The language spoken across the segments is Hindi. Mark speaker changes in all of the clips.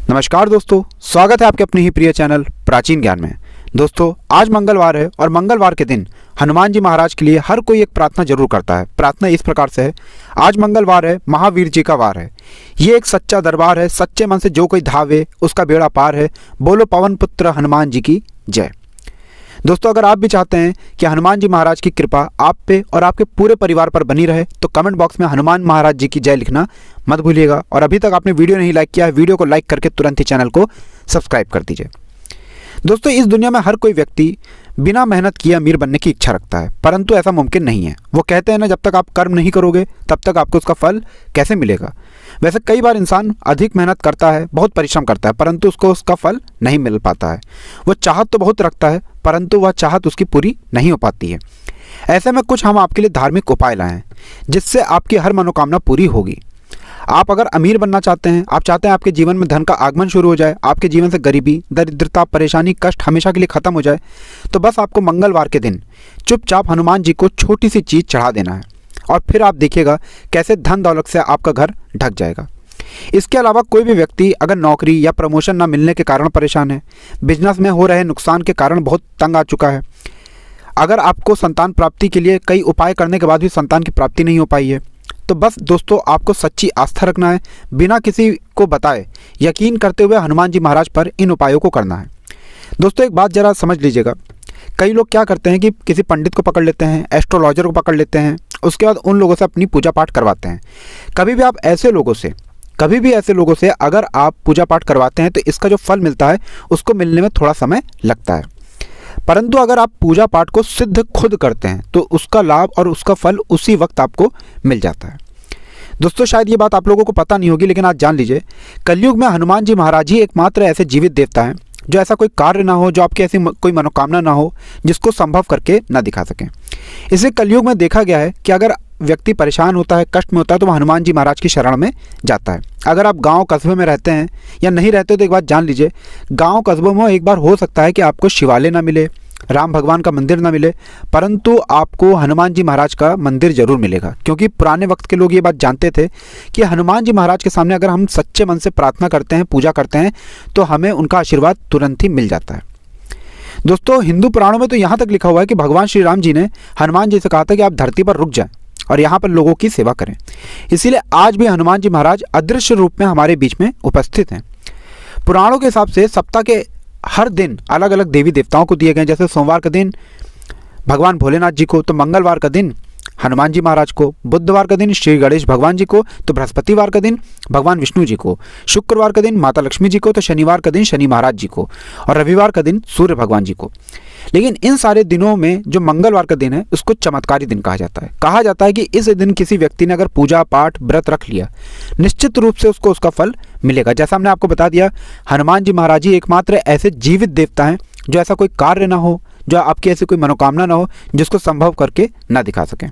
Speaker 1: नमस्कार दोस्तों, स्वागत है आपके अपने ही प्रिय चैनल प्राचीन ज्ञान में। दोस्तों, आज मंगलवार है और मंगलवार के दिन हनुमान जी महाराज के लिए हर कोई एक प्रार्थना जरूर करता है। प्रार्थना इस प्रकार से है। आज मंगलवार है, महावीर जी का वार है। ये एक सच्चा दरबार है, सच्चे मन से जो कोई धावे उसका बेड़ा पार है। बोलो पवन पुत्र हनुमान जी की जय। दोस्तों, अगर आप भी चाहते हैं कि हनुमान जी महाराज की कृपा आप पे और आपके पूरे परिवार पर बनी रहे तो कमेंट बॉक्स में हनुमान महाराज जी की जय लिखना मत भूलिएगा। और अभी तक आपने वीडियो नहीं लाइक किया है, वीडियो को लाइक करके तुरंत ही चैनल को सब्सक्राइब कर दीजिए। दोस्तों, इस दुनिया में हर कोई व्यक्ति बिना मेहनत किए अमीर बनने की इच्छा रखता है, परंतु ऐसा मुमकिन नहीं है। वो कहते हैं ना, जब तक आप कर्म नहीं करोगे तब तक आपको उसका फल कैसे मिलेगा। वैसे कई बार इंसान अधिक मेहनत करता है, बहुत परिश्रम करता है, परंतु उसको उसका फल नहीं मिल पाता है। वो चाहत तो बहुत रखता है, परंतु वह चाहत उसकी पूरी नहीं हो पाती है। ऐसे में कुछ हम आपके लिए धार्मिक उपाय लाए हैं जिससे आपकी हर मनोकामना पूरी होगी। आप अगर अमीर बनना चाहते हैं, आप चाहते हैं आपके जीवन में धन का आगमन शुरू हो जाए, आपके जीवन से गरीबी, दरिद्रता, परेशानी, कष्ट हमेशा के लिए खत्म हो जाए, तो बस आपको मंगलवार के दिन चुपचाप हनुमान जी को छोटी सी चीज़ चढ़ा देना है और फिर आप देखिएगा कैसे धन दौलत से आपका घर ढक जाएगा। इसके अलावा कोई भी व्यक्ति अगर नौकरी या प्रमोशन न मिलने के कारण परेशान है, बिजनेस में हो रहे नुकसान के कारण बहुत तंग आ चुका है, अगर आपको संतान प्राप्ति के लिए कई उपाय करने के बाद भी संतान की प्राप्ति नहीं हो पाई है, तो बस दोस्तों आपको सच्ची आस्था रखना है, बिना किसी को बताए यकीन करते हुए हनुमान जी महाराज पर इन उपायों को करना है। दोस्तों, एक बात ज़रा समझ लीजिएगा। कई लोग क्या करते हैं कि किसी पंडित को पकड़ लेते हैं, एस्ट्रोलॉजर को पकड़ लेते हैं, उसके बाद उन लोगों से अपनी पूजा पाठ करवाते हैं। कभी भी ऐसे लोगों से अगर आप पूजा पाठ करवाते हैं तो इसका जो फल मिलता है उसको मिलने में थोड़ा समय लगता है, परंतु अगर आप पूजा पाठ को सिद्ध खुद करते हैं तो उसका लाभ और उसका फल उसी वक्त आपको मिल जाता है। दोस्तों, शायद ये बात आप लोगों को पता नहीं होगी, लेकिन आज जान लीजिए, कलयुग में हनुमान जी महाराज ही एकमात्र ऐसे जीवित देवता हैं जो ऐसा कोई कार्य ना हो, जो आपकी ऐसी कोई मनोकामना ना हो जिसको संभव करके ना दिखा सकें। इसे कलयुग में देखा गया है कि अगर व्यक्ति परेशान होता है, कष्ट में होता है, तो वह हनुमान जी महाराज की शरण में जाता है। अगर आप गांव कस्बे में रहते हैं या नहीं रहते तो एक बात जान लीजिए, गांव कस्बों में एक बार हो सकता है कि आपको शिवालय ना मिले, राम भगवान का मंदिर ना मिले, परंतु आपको हनुमान जी महाराज का मंदिर जरूर मिलेगा। क्योंकि पुराने वक्त के लोग ये बात जानते थे कि हनुमान जी महाराज के सामने अगर हम सच्चे मन से प्रार्थना करते हैं, पूजा करते हैं, तो हमें उनका आशीर्वाद तुरंत ही मिल जाता है। दोस्तों, हिंदू पुराणों में तो यहाँ तक लिखा हुआ है कि भगवान श्री राम जी ने हनुमान जी से कहा था कि आप धरती पर रुक जाएं और यहाँ पर लोगों की सेवा करें। इसीलिए आज भी हनुमान जी महाराज अदृश्य रूप में हमारे बीच में उपस्थित हैं। पुराणों के हिसाब से सप्ताह के हर दिन अलग अलग देवी देवताओं को दिए गए। जैसे सोमवार का दिन भगवान भोलेनाथ जी को, तो मंगलवार का दिन हनुमान जी महाराज को, बुधवार का दिन श्री गणेश भगवान जी को, तो बृहस्पतिवार का दिन भगवान विष्णु जी को, शुक्रवार का दिन माता लक्ष्मी जी को, तो शनिवार का दिन शनि महाराज जी को, और रविवार का दिन सूर्य भगवान जी को। लेकिन इन सारे दिनों में जो मंगलवार का दिन है उसको चमत्कारी दिन कहा जाता है। कहा जाता है कि इस दिन किसी व्यक्ति ने अगर पूजा पाठ व्रत रख लिया, निश्चित रूप से उसको उसका फल मिलेगा। जैसा हमने आपको बता दिया, हनुमान जी महाराज ही एकमात्र ऐसे जीवित देवता हैं जो ऐसा कोई कार्य ना हो, जो आपकी ऐसी कोई मनोकामना ना हो जिसको संभव करके ना दिखा सकें।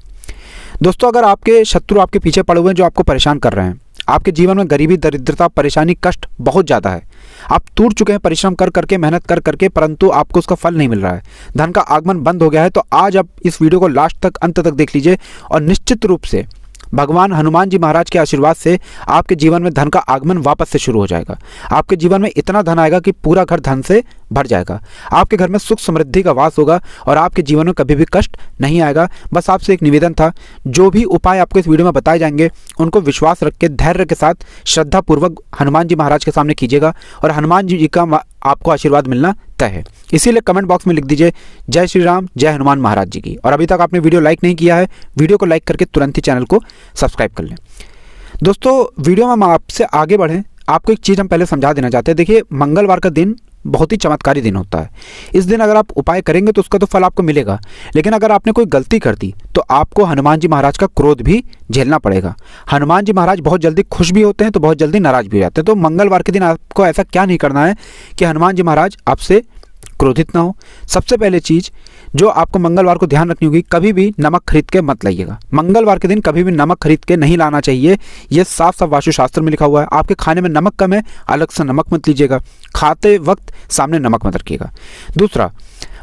Speaker 1: दोस्तों, अगर आपके शत्रु आपके पीछे पड़े हुए हैं, जो आपको परेशान कर रहे हैं, आपके जीवन में गरीबी, दरिद्रता, परेशानी, कष्ट बहुत ज़्यादा है, आप टूट चुके हैं परिश्रम कर करके, मेहनत कर करके, परंतु आपको उसका फल नहीं मिल रहा है, धन का आगमन बंद हो गया है, तो आज आप इस वीडियो को लास्ट तक, अंत तक देख लीजिए और निश्चित रूप से भगवान हनुमान जी महाराज के आशीर्वाद से आपके जीवन में धन का आगमन वापस से शुरू हो जाएगा। आपके जीवन में इतना धन आएगा कि पूरा घर धन से भर जाएगा। आपके घर में सुख समृद्धि का वास होगा और आपके जीवन में कभी भी कष्ट नहीं आएगा। बस आपसे एक निवेदन था, जो भी उपाय आपको इस वीडियो में बताए जाएंगे उनको विश्वास रख के, धैर्य के साथ, श्रद्धापूर्वक हनुमान जी महाराज के सामने कीजिएगा और हनुमान जी का आपको आशीर्वाद मिलना तय है। इसीलिए कमेंट बॉक्स में लिख दीजिए जय श्री राम, जय हनुमान महाराज जी की। और अभी तक आपने वीडियो लाइक नहीं किया है, वीडियो को लाइक करके तुरंत ही चैनल को सब्सक्राइब कर लें। दोस्तों, वीडियो में हम आपसे आगे बढ़ें, आपको एक चीज़ हम पहले समझा देना चाहते हैं। देखिए, मंगलवार का दिन बहुत ही चमत्कारी दिन होता है। इस दिन अगर आप उपाय करेंगे तो उसका तो फल आपको मिलेगा, लेकिन अगर आपने कोई गलती कर दी तो आपको हनुमान जी महाराज का क्रोध भी झेलना पड़ेगा। हनुमान जी महाराज बहुत जल्दी खुश भी होते हैं तो बहुत जल्दी नाराज भी हो जाते हैं। तो मंगलवार के दिन आपको ऐसा क्या नहीं करना है कि हनुमान जी महाराज आपसे क्रोधित ना हो। सबसे पहले चीज़ जो आपको मंगलवार को ध्यान रखनी होगी, कभी भी नमक खरीद के मत लाइएगा। मंगलवार के दिन कभी भी नमक खरीद के नहीं लाना चाहिए, ये साफ साफ वास्तुशास्त्र में लिखा हुआ है। आपके खाने में नमक कम है, अलग से नमक मत लीजिएगा। खाते वक्त सामने नमक मत रखिएगा। दूसरा,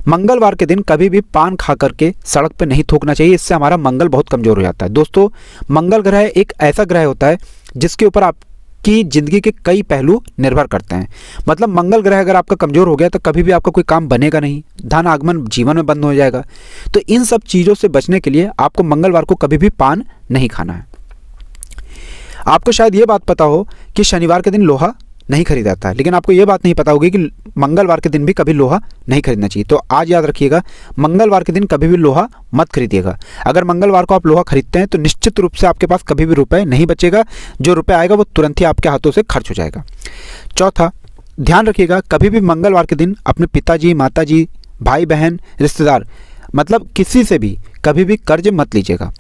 Speaker 1: मंगलवार के दिन कभी भी पान खा करके सड़क पे नहीं थूकना चाहिए, इससे हमारा मंगल बहुत कमज़ोर हो जाता है। दोस्तों, मंगल ग्रह एक ऐसा ग्रह होता है जिसके ऊपर आप आपकी ज़िंदगी के कई पहलू निर्भर करते हैं। मतलब मंगल ग्रह अगर आपका कमज़ोर हो गया तो कभी भी आपका कोई काम बनेगा नहीं, धन आगमन जीवन में बंद हो जाएगा। तो इन सब चीज़ों से बचने के लिए आपको मंगलवार को कभी भी पान नहीं खाना है। आपको शायद ये बात पता हो कि शनिवार के दिन लोहा नहीं खरीदा जाता है, लेकिन आपको ये बात नहीं पता होगी कि मंगलवार के दिन भी कभी लोहा नहीं खरीदना चाहिए। तो आज याद रखिएगा, मंगलवार के दिन कभी भी लोहा मत खरीदिएगा। अगर मंगलवार को आप लोहा खरीदते हैं तो निश्चित रूप से आपके पास कभी भी रुपए नहीं बचेगा, जो रुपए आएगा वो तुरंत ही आपके हाथों से खर्च हो जाएगा। चौथा, ध्यान रखिएगा, कभी भी मंगलवार के दिन अपने पिताजी, माताजी, भाई बहन, रिश्तेदार, मतलब किसी से भी कभी भी कर्ज मत लीजिएगा।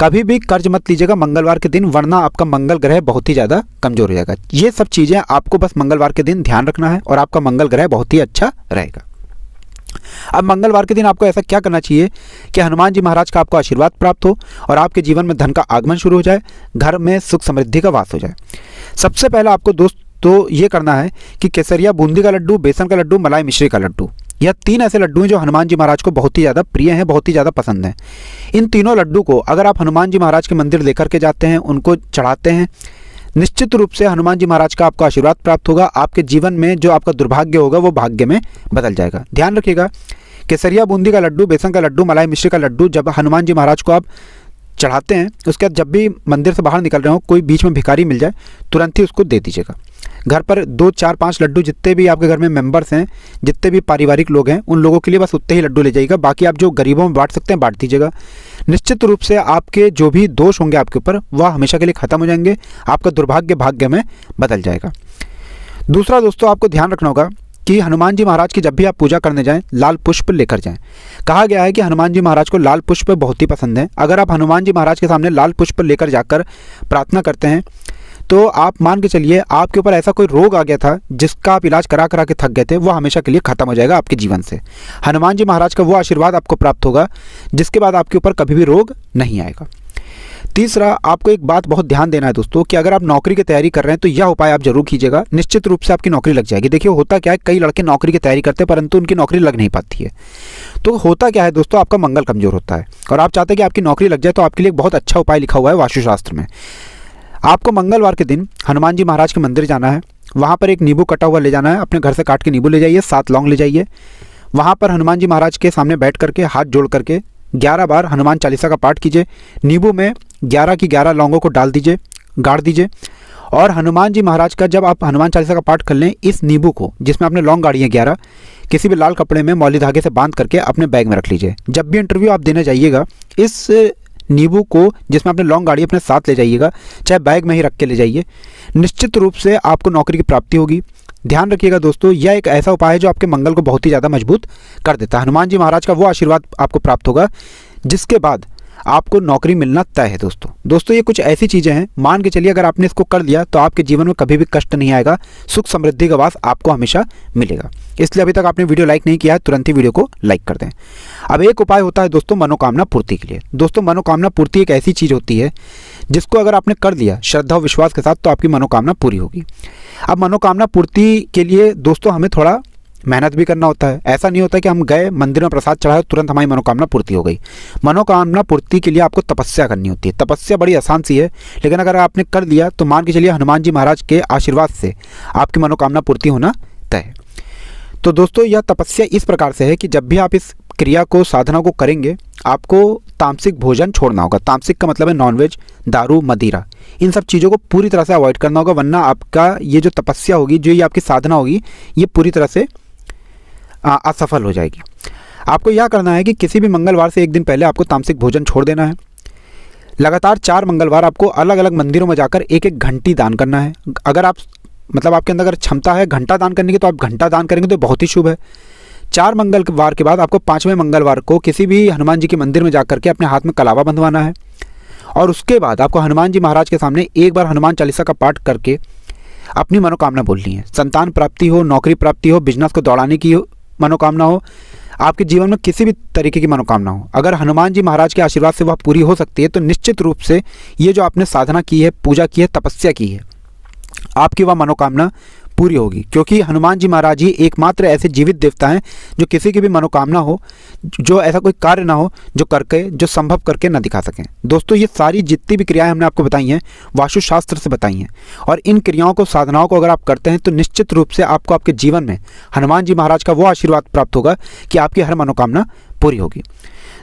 Speaker 1: कभी भी कर्ज मत लीजिएगा मंगलवार के दिन, वरना आपका मंगल ग्रह बहुत ही ज़्यादा कमज़ोर हो जाएगा। ये सब चीज़ें आपको बस मंगलवार के दिन ध्यान रखना है और आपका मंगल ग्रह बहुत ही अच्छा रहेगा। अब मंगलवार के दिन आपको ऐसा क्या करना चाहिए कि हनुमान जी महाराज का आपको आशीर्वाद प्राप्त हो और आपके जीवन में धन का आगमन शुरू हो जाए, घर में सुख समृद्धि का वास हो जाए। सबसे पहले आपको दोस्तों ये करना है कि केसरिया बूंदी का लड्डू, बेसन का लड्डू, मलाई मिश्री का लड्डू, यह 3 ऐसे लड्डू हैं जो हनुमान जी महाराज को बहुत ही ज़्यादा प्रिय हैं, बहुत ही ज़्यादा पसंद हैं। इन तीनों लड्डू को अगर आप हनुमान जी महाराज के मंदिर लेकर के जाते हैं, उनको चढ़ाते हैं, निश्चित रूप से हनुमान जी महाराज का आपको आशीर्वाद प्राप्त होगा। आपके जीवन में जो आपका दुर्भाग्य होगा वो भाग्य में बदल जाएगा। ध्यान रखिएगा, केसरिया बूंदी का लड्डू, बेसन का लड्डू, मलाई मिश्री का लड्डू जब हनुमान जी महाराज को आप चढ़ाते हैं, उसके बाद जब भी मंदिर से बाहर निकल रहे हो, कोई बीच में भिखारी मिल जाए, तुरंत ही उसको दे दीजिएगा। घर पर 2, 4, 5 लड्डू, जितने भी आपके घर में मेंबर्स हैं, जितने भी पारिवारिक लोग हैं, उन लोगों के लिए बस उतने ही लड्डू ले जाइएगा। बाकी आप जो गरीबों में बांट सकते हैं बांट दीजिएगा। निश्चित रूप से आपके जो भी दोष होंगे आपके ऊपर, वह हमेशा के लिए ख़त्म हो जाएंगे। आपका दुर्भाग्य भाग्य में बदल जाएगा। दूसरा दोस्तों, आपको ध्यान रखना होगा कि हनुमान जी महाराज की जब भी आप पूजा करने जाएं, लाल पुष्प लेकर जाएं। कहा गया है कि हनुमान जी महाराज को लाल पुष्प बहुत ही पसंद है। अगर आप हनुमान जी महाराज के सामने लाल पुष्प लेकर जाकर प्रार्थना करते हैं तो आप मान के चलिए, आपके ऊपर ऐसा कोई रोग आ गया था जिसका आप इलाज करा करा के थक गए थे, वो हमेशा के लिए खत्म हो जाएगा आपके जीवन से। हनुमान जी महाराज का वो आशीर्वाद आपको प्राप्त होगा जिसके बाद आपके ऊपर कभी भी रोग नहीं आएगा। तीसरा, आपको एक बात बहुत ध्यान देना है दोस्तों कि अगर आप नौकरी की तैयारी कर रहे हैं तो यह उपाय आप जरूर कीजिएगा। निश्चित रूप से आपकी नौकरी लग जाएगी। देखिए होता क्या है, कई लड़के नौकरी की तैयारी करते हैं परंतु उनकी नौकरी लग नहीं पाती है। तो होता क्या है दोस्तों, आपका मंगल कमजोर होता है और आप चाहते हैं कि आपकी नौकरी लग जाए, तो आपके लिए एक बहुत अच्छा उपाय लिखा हुआ है वास्तुशास्त्र में। आपको मंगलवार के दिन हनुमान जी महाराज के मंदिर जाना है, वहाँ पर एक नींबू कटा हुआ ले जाना है, अपने घर से काट के नींबू ले जाइए, 7 लौंग ले जाइए। वहाँ पर हनुमान जी महाराज के सामने बैठ करके हाथ जोड़ करके 11 बार हनुमान चालीसा का पाठ कीजिए। नींबू में 11 की 11 लौंगों को डाल दीजिए, गाड़ दीजिए और हनुमान जी महाराज का जब आप हनुमान चालीसा का पाठ कर लें, इस नींबू को जिसमें आपने लौंग गाड़ी है 11, किसी भी लाल कपड़े में मौली धागे से बांध करके अपने बैग में रख लीजिए। जब भी इंटरव्यू आप देने जाइएगा, इस नींबू को जिसमें आपने लौंग गाड़ी अपने साथ ले जाइएगा, चाहे बैग में ही रख के ले जाइए। निश्चित रूप से आपको नौकरी की प्राप्ति होगी। ध्यान रखिएगा दोस्तों, यह एक ऐसा उपाय है जो आपके मंगल को बहुत ही ज़्यादा मजबूत कर देता है। हनुमान जी महाराज का वो आशीर्वाद आपको प्राप्त होगा जिसके बाद आपको नौकरी मिलना तय है। दोस्तों ये कुछ ऐसी चीज़ें हैं, मान के चलिए अगर आपने इसको कर लिया तो आपके जीवन में कभी भी कष्ट नहीं आएगा, सुख समृद्धि का वास आपको हमेशा मिलेगा। इसलिए अभी तक आपने वीडियो लाइक नहीं किया है, तुरंत ही वीडियो को लाइक कर दें। अब एक उपाय होता है दोस्तों मनोकामना पूर्ति के लिए। दोस्तों मनोकामना पूर्ति एक ऐसी चीज़ होती है जिसको अगर आपने कर लिया श्रद्धा और विश्वास के साथ तो आपकी मनोकामना पूरी होगी। अब मनोकामना पूर्ति के लिए दोस्तों हमें थोड़ा मेहनत भी करना होता है। ऐसा नहीं होता कि हम गए मंदिर में प्रसाद चढ़ाए तुरंत हमारी मनोकामना पूर्ति हो गई। मनोकामना पूर्ति के लिए आपको तपस्या करनी होती है। तपस्या बड़ी आसान सी है, लेकिन अगर आपने कर लिया तो मान के चलिए हनुमान जी महाराज के आशीर्वाद से आपकी मनोकामना पूर्ति होना तय है। तो दोस्तों यह तपस्या इस प्रकार से है कि जब भी आप इस क्रिया को, साधना को करेंगे, आपको तामसिक भोजन छोड़ना होगा। तामसिक का मतलब है नॉनवेज, दारू, मदिरा, इन सब चीज़ों को पूरी तरह से अवॉइड करना होगा, वरना आपका ये जो तपस्या होगी, जो ये आपकी साधना होगी, ये पूरी तरह से असफल हो जाएगी। आपको यह करना है कि किसी भी मंगलवार से एक दिन पहले आपको तामसिक भोजन छोड़ देना है। लगातार 4 मंगलवार आपको अलग अलग मंदिरों में जाकर एक एक घंटी दान करना है। अगर आप मतलब आपके अंदर अगर क्षमता है घंटा दान करने की तो आप घंटा दान करेंगे तो बहुत ही शुभ है। 4 मंगलवार के बाद आपको 5वें मंगलवार को किसी भी हनुमान जी के मंदिर में जाकर के अपने हाथ में कलावा बंधवाना है और उसके बाद आपको हनुमान जी महाराज के सामने एक बार हनुमान चालीसा का पाठ करके अपनी मनोकामना बोलनी है। संतान प्राप्ति हो, नौकरी प्राप्ति हो, बिजनेस को दौड़ाने की मनोकामना हो, आपके जीवन में किसी भी तरीके की मनोकामना हो, अगर हनुमान जी महाराज के आशीर्वाद से वह पूरी हो सकती है तो निश्चित रूप से ये जो आपने साधना की है, पूजा की है, तपस्या की है, आपकी वह मनोकामना पूरी होगी, क्योंकि हनुमान जी महाराज ही एकमात्र ऐसे जीवित देवता हैं जो किसी की भी मनोकामना हो, जो ऐसा कोई कार्य ना हो जो करके, जो संभव करके ना दिखा सकें। दोस्तों, ये सारी जितनी भी क्रियाएं हमने आपको बताई हैं वास्तुशास्त्र से बताई हैं, और इन क्रियाओं को, साधनाओं को अगर आप करते हैं तो निश्चित रूप से आपको आपके जीवन में हनुमान जी महाराज का वो आशीर्वाद प्राप्त होगा कि आपकी हर मनोकामना पूरी होगी।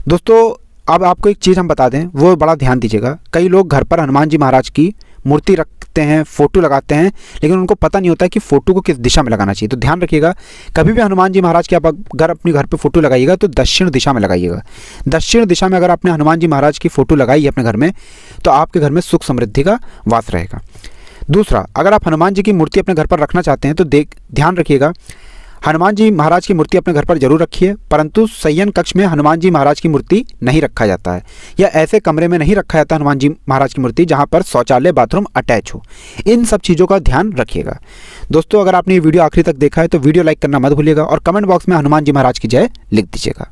Speaker 1: दोस्तों, अब आपको एक चीज़ हम बता दें, वो बड़ा ध्यान दीजिएगा। कई लोग घर पर हनुमान जी महाराज की मूर्ति रखते हैं, फ़ोटो लगाते हैं, लेकिन उनको पता नहीं होता है कि फ़ोटो को किस दिशा में लगाना चाहिए। तो ध्यान रखिएगा, कभी भी हनुमान जी महाराज की आप अगर अपने घर पे फ़ोटो लगाइएगा तो दक्षिण दिशा में लगाइएगा। दक्षिण दिशा में अगर आपने हनुमान जी महाराज की फ़ोटो लगाई है अपने घर में, तो आपके घर में सुख समृद्धि का वास रहेगा। दूसरा, अगर आप हनुमान जी की मूर्ति अपने घर पर रखना चाहते हैं तो ध्यान रखिएगा, हनुमान जी महाराज की मूर्ति अपने घर पर जरूर रखिए, परंतु शयन कक्ष में हनुमान जी महाराज की मूर्ति नहीं रखा जाता है, या ऐसे कमरे में नहीं रखा जाता हनुमान जी महाराज की मूर्ति जहां पर शौचालय, बाथरूम अटैच हो। इन सब चीज़ों का ध्यान रखिएगा। दोस्तों, अगर आपने ये वीडियो आखिरी तक देखा है तो वीडियो लाइक करना मत भूलिएगा और कमेंट बॉक्स में हनुमान जी महाराज की जय लिख दीजिएगा।